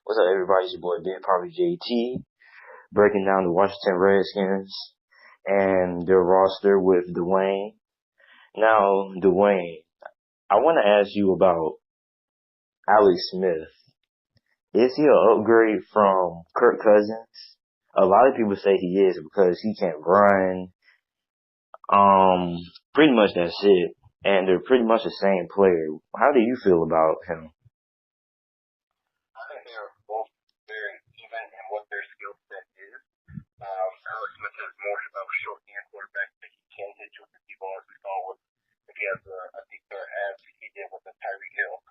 What's up, everybody? It's your boy Ben Probably JT, breaking down the Washington Redskins and their roster with Dwayne. Now, Dwayne, I want to ask you about Alex Smith. Is he an upgrade from Kirk Cousins? A lot of people say he is because he can run. Pretty much that's it. And they're pretty much the same player. How do you feel about him? I think they are both very even in what their skill set is. Alex Smith is more of a short-hand quarterback that he can hit you with the deep ball, as we saw with if he has a deep threat as he did with the Tyreek Hill.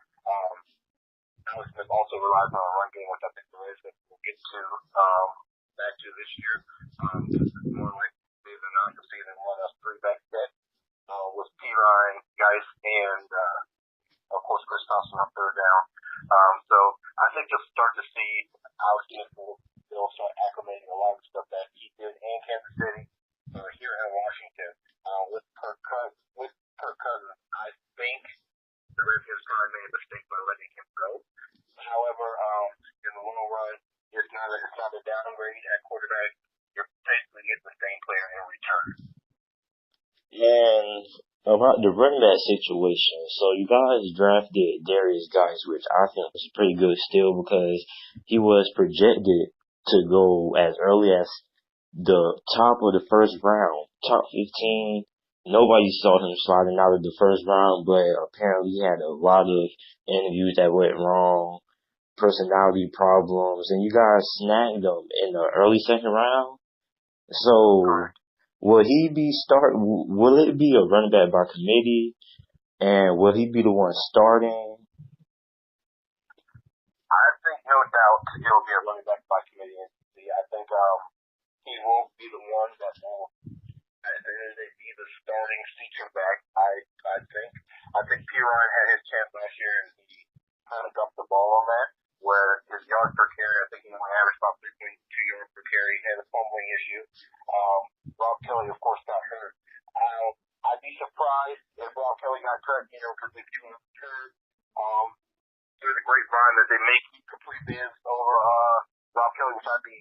Alex Smith also relies on a run game, which I think the Redskins will get to back to this year. It's more like they're not going to see them run us three back set with P. Ryan, Geis, and of course Chris Thompson on third down. So I think you'll start to see Alex Smith will start acclimating a lot of stuff that he did in Kansas City, here in Washington, with Kirk Cousins. I think the Redskins probably made a mistake by letting him go. However, in the long run, it's not a downgrade at quarterback. You're basically getting the same player in return. And about the running back situation, so you guys drafted Darius Geis, which I think was pretty good still because he was projected to go as early as the top of the first round, top 15. Nobody saw him sliding out of the first round, but apparently he had a lot of interviews that went wrong, personality problems, and you guys snagged him in the early second round. So will it be a running back by committee, and will he be the one starting? I think no doubt he'll be a running back by committee. I think he will be the one that will, at the end of the day, be the starting feature back. I think P. Ryan had his chance last year, and he kind of dumped the ball on that, where his yards per carry, I think he only averaged about 3.2 yards per carry, had a fumbling issue. Rob Kelly, of course, got hurt. I'd be surprised if Rob Kelly got cut, because they've given him hurt. Through the grapevine that they may keep complete bids over Rob Kelly, which I'd be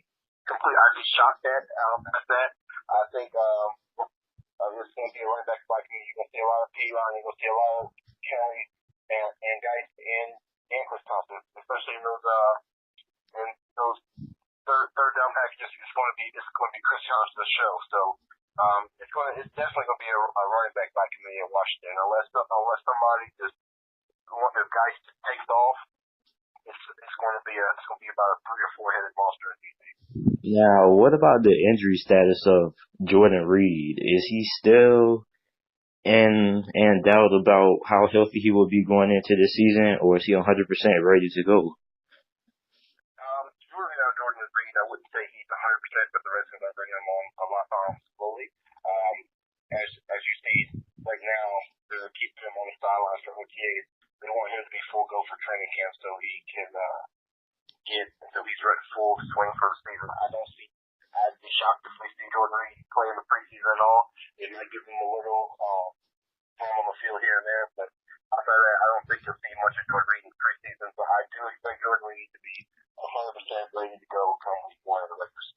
shocked at that. I think it's going to be a running back by committee. You're going to see a lot of P. Ryan, you're going to see a lot of Kelly and guys and Chris Thompson, especially in those third down packages. It's going to be Chris Johnson's show. So it's definitely going to be a running back by committee in Washington, unless somebody just if guys takes off. It's going to be about a 3 or 4 headed monster in these days. Now, what about the injury status of Jordan Reed? Is he still in doubt about how healthy he will be going into this season, or is he 100% ready to go? Jordan Reed, I wouldn't say he's 100%, but the Redskins are bringing him on a lot slowly. As you see right now, they're keeping him on the sidelines for OTAs. They want him to be full go for training camp so he can until he's ready full swing for the season. I'd be shocked if we see Jordan Reed play in the preseason at all. It might give him a little time on the field here and there, but outside of that, I don't think you'll see much of Jordan Reed in the preseason. But I do expect Jordan Reed to be 100% ready to go come week 1 of the Lakers.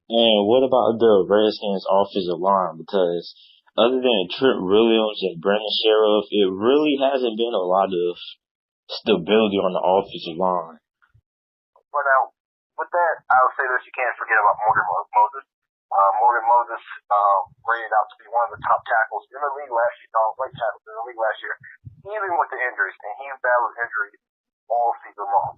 And what about the Redskins offensive line? Because other than Trent Williams and Brandon Sheriff, it really hasn't been a lot of stability on the offensive line. Well, now, with that, I would say this: you can't forget about Morgan Moses. Morgan Moses rated out to be one of the top tackles in the league last year, late tackles in the league last year, even with the injuries, and he battled injuries all season long.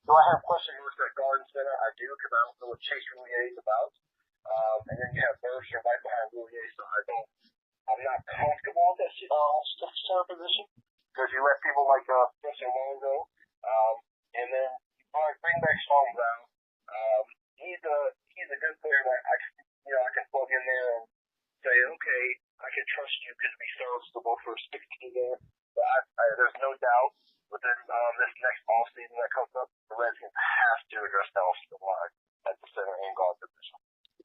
Do I have question marks at guard and center? I do, because I don't know what Chase Roulier is about. And then you have Berger right behind Roulier, so I'm not comfortable with that center position, because you let people like Spencer Long go. And then you probably bring back Sean Brown. He's a good player that I can plug in there and say, okay, I can trust you because we serviceable for 16 there. But there's no doubt within this next offseason that comes up, the Redskins have to address the offensive line at the center and guard position.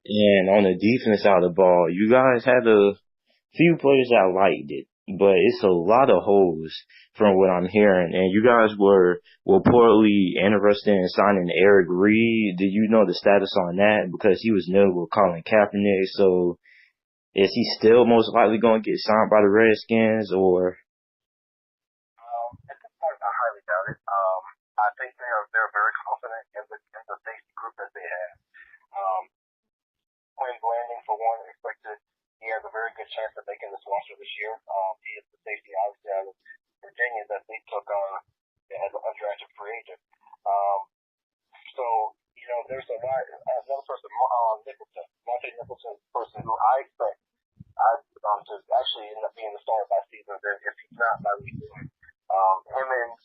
And on the defense side of the ball, you guys had a few players that I liked it. but it's a lot of holes from what I'm hearing. And you guys were reportedly interested in signing Eric Reed. Did you know the status on that? Because he was new with Colin Kaepernick. So is he still most likely going to get signed by the Redskins or? At this point, I highly doubt it. I think they're very confident in the safety group that they have. Um, Quinn Blanding, for one, expected he has a very good chance of making this roster this year. He is the safety obviously out of Virginia that they took on as an undrafted free agent. Um, so there's a lot. Another person, Nicholson, Monte Nicholson, person who I expect to actually end up being the starter by season. If he's not by week one, him and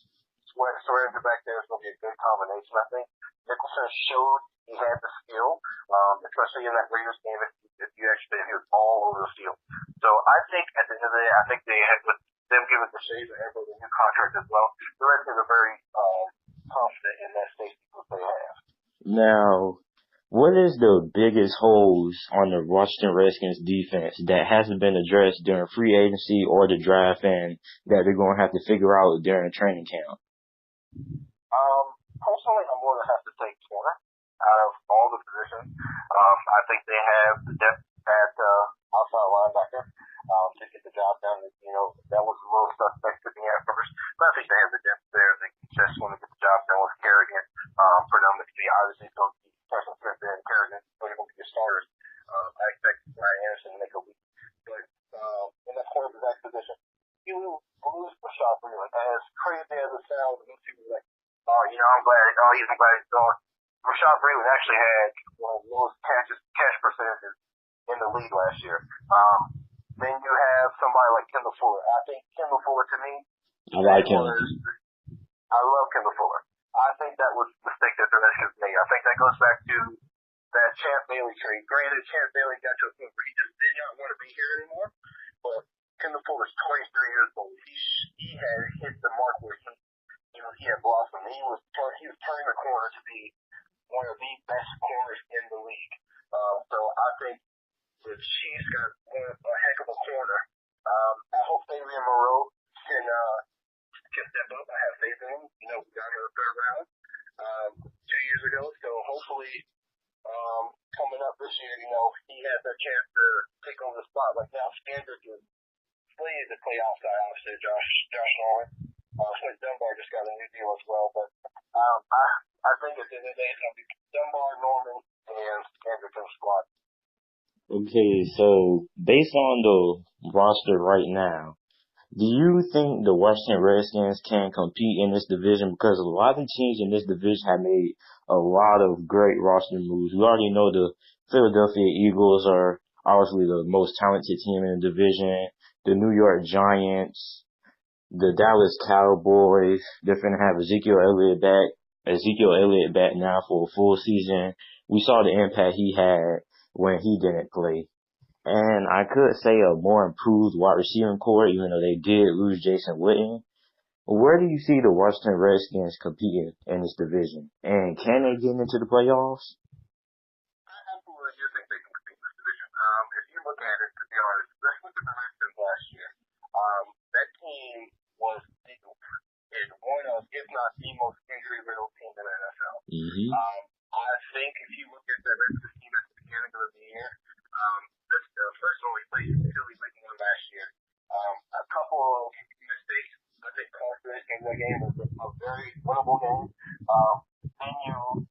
Swearinger back there is going to be a good combination. I think Nicholson showed he had the skill, especially in that Raiders game. If you actually, he was all over the field. So I think at the end of the day, I think they had with them giving the Shades and everybody a new contract as well. The Redskins are very confident in that safety group they have. Now, what is the biggest holes on the Washington Redskins defense that hasn't been addressed during free agency or the draft and that they're going to have to figure out during training camp? Personally, I'm going to have to take corner out of all the positions. I think they have the depth at outside linebacker to get the job done. That was a little suspect to me at first, but I think they have the depth there. They just want to get the job done with Kerrigan, predominantly, obviously, so Carson Smith and Kerrigan are going to be your starters. I expect Ryan Anderson to make a week, but in that quarterback position, you will lose Rashad Freeman. As crazy as it sounds, most people are like, I'm glad. I'm glad he's gone. Rashad Freeman actually had one of the lowest cash percentages in the league last year. Then you have somebody like Kendall Fuller. I think Kendall Fuller, to me, I like him. I love Kendall Fuller. I think that was the mistake that the Redskins made. I think that goes back to that Champ Bailey trade. Granted, Champ Bailey got to a point where he just did not want to be here anymore. But Kendall Fuller's 23 years old. He had hit the mark where he had blossomed. He was turning the corner to be one of the best corners in the league. So I think that she's got a heck of a corner. I hope Fabian Moreau can step up. I have faith in him. We got him in the third round 2 years ago. So hopefully, coming up this year, he has a chance to take over the spot. Like now, Standard is slated to play outside, obviously, Josh Norman. Smith Dunbar just got a new deal as well. But I think at the end of the day, it's going to be Dunbar, Norman, and Anderson's squad. Okay, so based on the roster right now, do you think the Washington Redskins can compete in this division? Because a lot of teams in this division have made a lot of great roster moves. We already know the Philadelphia Eagles are obviously the most talented team in the division. The New York Giants, the Dallas Cowboys, they're going to have Ezekiel Elliott back now for a full season. We saw the impact he had when he didn't play. And I could say a more improved wide receiving core, even though they did lose Jason Witten. Where do you see the Washington Redskins competing in this division? And can they get into the playoffs? I absolutely do think they can compete in this division. If you look at it, to be honest, let's look at the Redskins last year. That team was one of, if not the most injury-riddled team in the NFL. Mm-hmm. I think if you look at the Redskins team at the beginning of the year, first of all, we played Philly week one last year. A couple of mistakes, I think, cost the game. Game was a very winnable game. Then you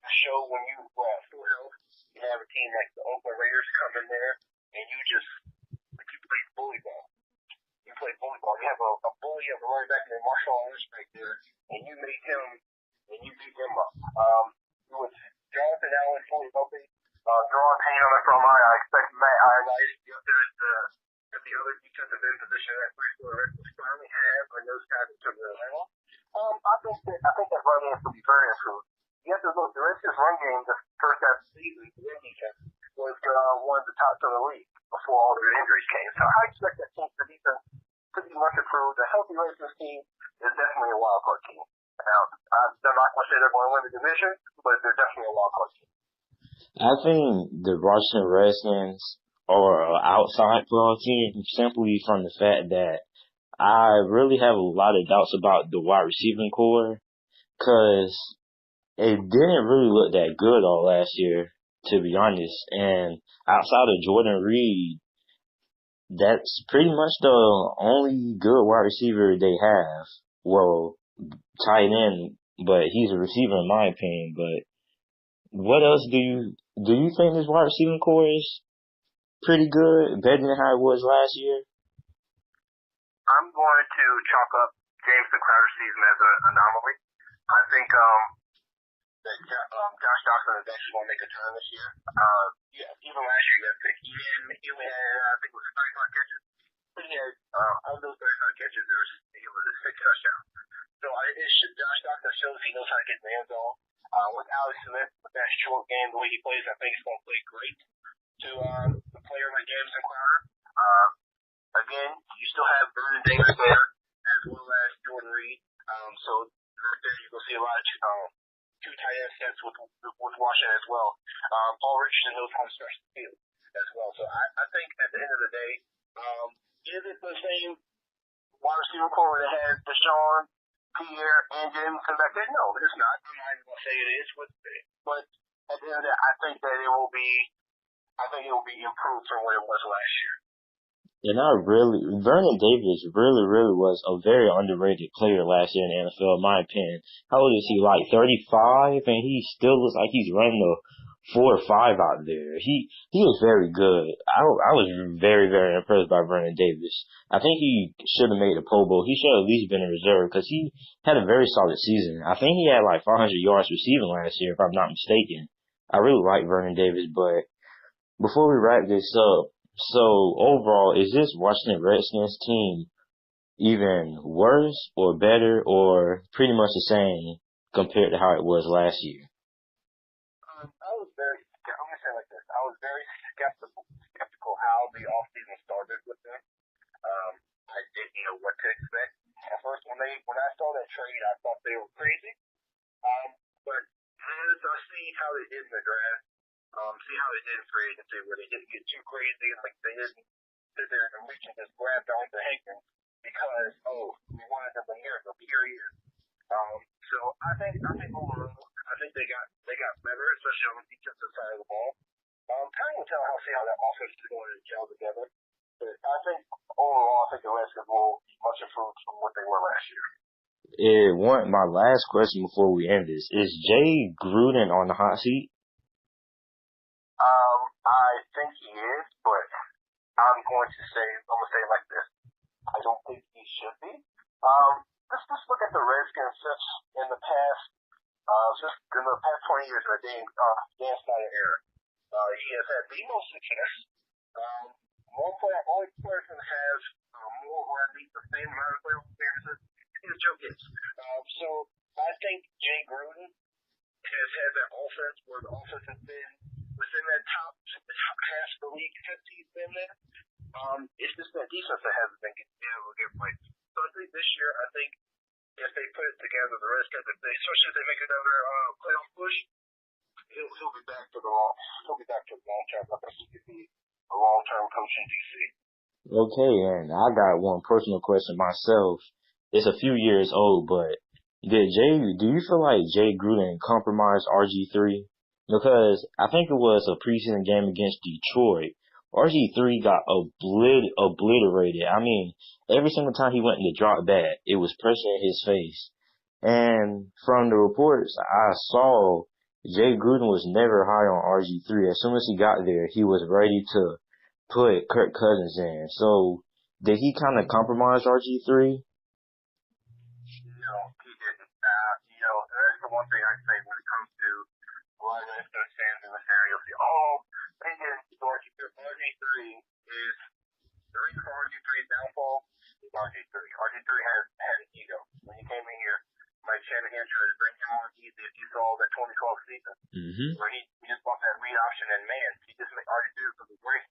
show when you were at full health, you have a team like the Oakland Raiders come in there, and you play bully ball. You play bully ball. You have a bully, you have a running back named Marshall Lynch back there, and you beat him up. With Jonathan Allen fully healthy, drawing pain on that front line, I expect Matt Ioannidis to be up there at the other defensive end position at 3-4 Redskins finally have a nose tackle to the level. I think that run game will be very improved. You have to look, the Redskins run game the first half of the season, the run defense was one of the tops in the league before all the injuries came. So I expect that team to be much improved. The healthy Redskins team is definitely a wild card team. Now, I'm not going to say they're going to win the division, but they're definitely a wild card team. I think the Washington Redskins or an outside football team simply from the fact that I really have a lot of doubts about the wide receiving core because it didn't really look that good all last year, to be honest. And outside of Jordan Reed, that's pretty much the only good wide receiver they have. Well, tight end, but he's a receiver in my opinion. But what else do you think this wide receiving core is pretty good, better than how it was last year? I'm going to chalk up James and Crowder's season as an anomaly. I think that Josh Johnson is actually going to make a turn this year. Yeah, even last year, he only had, I think it was 35 catches. But he had, of those 35 catches, he was a 6 touchdowns. So Josh Johnson shows he knows how to get in the end zone. With Alex Smith, with that short game, the way he plays, I think he's going to play great to a player like Jameson Crowder. Again, you still have Vernon Davis there, as well as Jordan Reed. So right there, you're going to see a lot of two tight end sets with Washington as well. Paul Richardson knows how to stretch the field as well. So I think at the end of the day, is it the same wide receiver core that has Deshaun, Pierre, and Jameson back there? No, it's not. I'm not even going to say it is, but at the end of the day, I think it will be improved from what it was last year. And Vernon Davis really was a very underrated player last year in the NFL, in my opinion. How old is he? Like 35, and he still looks like he's running a 4 or 5 out there. He was very good. I was very, very impressed by Vernon Davis. I think he should have made the Pro Bowl. He should have at least been in reserve because he had a very solid season. I think he had like 500 yards receiving last year, if I'm not mistaken. I really like Vernon Davis, but before we wrap this up, so overall, is this Washington Redskins team even worse or better or pretty much the same compared to how it was last year? I'm going to say it like this. I was very skeptical how the offseason started with them. I didn't know what to expect. At first, when I saw that trade, I thought they were crazy. But as I see how they did in the draft, see how they did in free agency, where they didn't get too crazy, like they didn't sit there and reach and just grab Donta Hankins because we wanted him a year ago, period. So I think overall, I think they got better, especially on the defensive side of the ball. Time will tell see how that offense is going to gel together. But I think overall, I think the Redskins will be much improved from what they were last year. My last question before we end this is Jay Gruden on the hot seat? I think he is, but I'm going to say it like this. I don't think he should be. Let's look at the Redskins in the past 20 years of the Dan Snyder era. He has had the most success. Only person has more or at least the same amount of playoff appearances is Joe Gibbs. So I think Jay Gruden has had that offense where the offense has been within that top half of the league since he's been there. It's just that defense that hasn't been able to get right. So I think this year, if they put it together, the Redskins, especially if they make another playoff push, he'll be back to the long term. I think he could be a long term coach in DC. Okay, and I got one personal question myself. It's a few years old, but do you feel like Jay Gruden compromised RG3? Because I think it was a preseason game against Detroit. RG3 got obliterated. I mean, every single time he went to drop back, it was pressure in his face. And from the reports I saw, Jay Gruden was never high on RG3. As soon as he got there, he was ready to put Kirk Cousins in. So, did he kind of compromise RG3? No, he didn't. That's the one thing I say when it comes to a lot of Redskins fans in this area. You'll see, RG3 is the reason for RG3's downfall is RG3. RG3 had an ego. When he came in here, Mike Shanahan tried to bring him on easy. If you saw that 2012 season, where he just bought that read option, and man, he just made RG3 look great.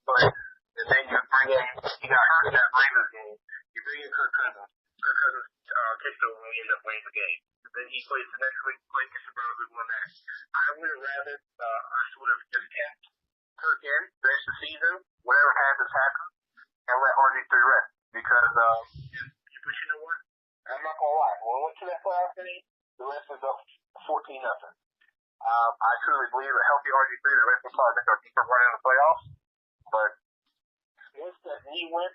But then you bring in, he got hurt in that Ravens game. You bring in Kirk Cousins. Kirk Cousins takes over when we end up winning the game. Then he plays the next week, plays against the Browns, and won that. I would have rather us would have just kept Kirk in, finish the season, whatever happens, happens, and let RG3 rest. Because, but you know what? I'm not gonna lie. When we went to that playoff game, the Redskins up 14-0. I truly believe a healthy RG3, the Redskins probably make our deeper run in the playoffs. But once that knee went,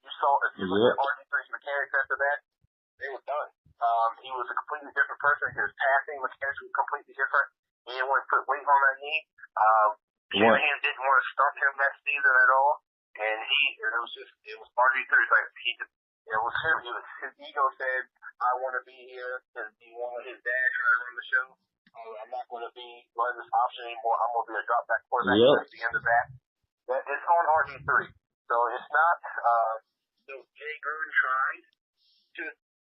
you saw if you look at RG3's mechanics after that, they were done. He was a completely different person. His passing mechanics were completely different. He didn't want to put weight on that knee. Shanahan didn't want to start him that season at all. And it was RG3. Like, it was him. His ego said, I want to be here. He wanted his dad trying to run the show. I'm not going to be running this option anymore. I'm going to be a drop back quarterback. At the end of that. It's on RG3. So it's not, Jay Gruden tried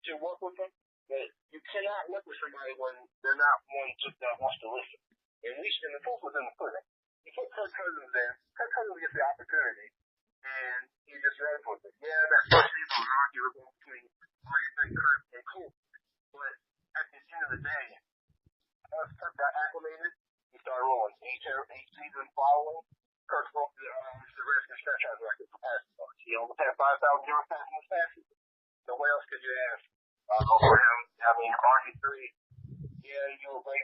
to work with them, but you cannot work with somebody when they're not one that wants to listen. And at least in the proof was in the pudding. You put Kirk Cousins in, Kirk Cousins gets the opportunity, and he just runs with it. Yeah, that first season was arguable between RG3, Kirk, and Cool. But at the end of the day, once Kirk got acclimated, he started rolling. Each season following, Kirk broke the Redskins franchise record for passing yards. He almost had 5,000 yards passing this past season. So what else could you ask for him? I mean, RG3, yeah, you were great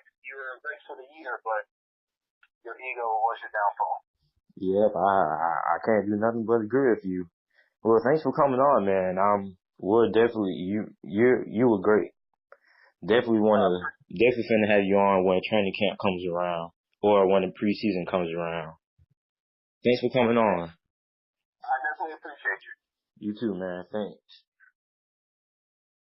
for the year, but your ego was your downfall. Yep, I can't do nothing but agree with you. Well, thanks for coming on, man. We'll definitely you were great. Definitely finna have you on when training camp comes around or when the preseason comes around. Thanks for coming on. I definitely appreciate you. You too, man. Thanks.